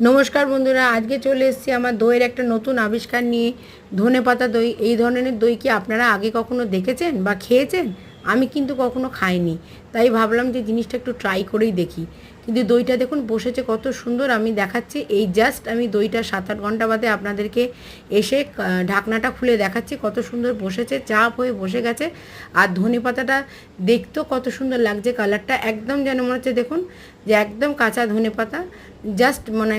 নমস্কার বন্ধুরা, আজকে চলে এসেছি আমার দইয়ের একটা নতুন আবিষ্কার নিয়ে। ধনেপাতা দই। এই ধরনের দই কি আপনারা আগে কখনো দেখেছেন বা খেয়েছেন? আমি কিন্তু কখনো খাইনি, তাই ভাবলাম যে জিনিসটা একটু ট্রাই করেই দেখি। কিন্তু দইটা দেখুন বসেছে কত সুন্দর, আমি দেখাচ্ছি। এই জাস্ট আমি দইটা 7-8 ঘন্টা বাদে আপনাদেরকে এসে ঢাকনাটা খুলে দেখাচ্ছি কত সুন্দর বসেছে, চাপ হয়ে বসে গেছে। আর ধনেপাতাটা দেখতেও কত সুন্দর লাগছে, কালারটা একদম যেন মনে হচ্ছে দেখুন যে একদম কাঁচা ধনেপাতা। জাস্ট মানে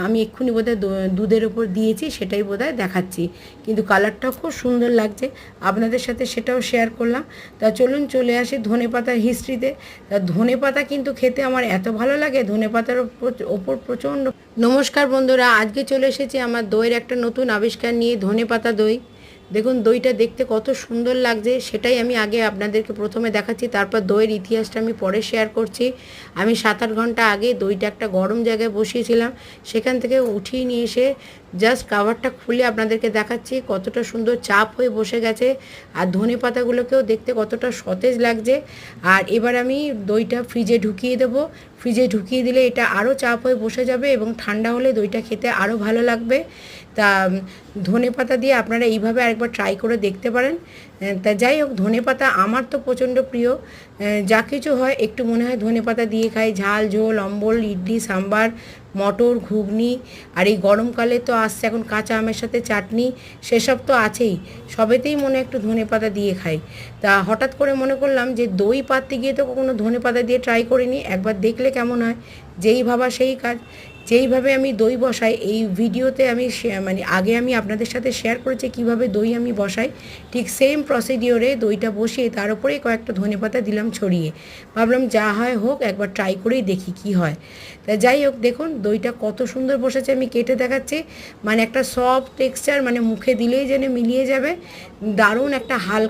আমি এক্ষুনি বোধহয় দুধের ওপর দিয়েছি, সেটাই বোধহয় দেখাচ্ছি, কিন্তু কালারটাও খুব সুন্দর লাগছে। আপনাদের সাথে সেটাও শেয়ার করলাম। তা চলুন চলে আসি ধনেপাতার হিস্ট্রিতে। তা ধনেপাতা কিন্তু খেতে আমার এত ভালো লাগে, ধনেপাতার ওপর প্রচণ্ড। নমস্কার বন্ধুরা, আজকে চলে এসেছি আমার দইয়ের একটা নতুন আবিষ্কার নিয়ে, ধনেপাতা দই। দেখুন দইটা দেখতে কত সুন্দর লাগছে, সেটাই আমি আগে আপনাদেরকে প্রথমে দেখাচ্ছি, তারপর দইয়ের ইতিহাসটা আমি পরে শেয়ার করছি। আমি 7-8 ঘন্টা আগে দইটা একটা গরম জায়গায় বসিয়েছিলাম, সেখান থেকে উঠিয়ে নিয়ে এসে জাস্ট কাভারটা খুলে আপনাদেরকে দেখাচ্ছি কতটা সুন্দর চাপ হয়ে বসে গেছে। আর ধনে পাতাগুলোকেও দেখতে কতটা সতেজ লাগছে। আর এবার আমি দইটা ফ্রিজে ঢুকিয়ে দেবো। ফ্রিজে ঢুকিয়ে দিলে এটা আরও চাপ হয়ে বসে যাবে এবং ঠান্ডা হলে দইটা খেতে আরও ভালো লাগবে। তা ধনে পাতা দিয়ে আপনারা এইভাবে আরেকবার ট্রাই করে দেখতে পারেন। তা যাই হোক, ধনে পাতা আমার তো প্রচণ্ড প্রিয়। যা কিছু হয় একটু মনে হয় ধনে পাতা দিয়ে খাই, ঝাল ঝোল, অম্বল, ইডলি, সাম্বার, মটর, ঘুগনি। আর এই গরমকালে তো আসছে এখন কাঁচা আমের সাথে চাটনি, সেসব তো আছেই। সবেতেই মনে একটু ধনে পাতা দিয়ে খাই। তা হঠাৎ করে মনে করলাম যে দই পাততে গিয়ে তো কখনো ধনে পাতা দিয়ে ট্রাই করিনি, একবার দেখলে কেমন হয়। যেই ভাবা সেই কাজ। যেইভাবে আমি দই বসাই এই ভিডিওতে আমি মানে আগে আমি আপনাদের সাথে শেয়ার করেছি কিভাবে দই আমি বসাই, ঠিক সেম প্রসিডিওরে দইটা বসিয়ে তার উপরেই কয়েকটা ধনেপাতা দিলাম ছড়িয়ে। ভাবলাম যা হয় হোক, একবার ট্রাই করেই দেখি কি হয়। তা যাই হোক, দেখুন দইটা কত সুন্দর বসেছে, আমি কেটে দেখাচ্ছি। মানে একটা সফট টেক্সচার, মানে মুখে দিলেই যেন মিলিয়ে যাবে। দারুণ একটা হালকা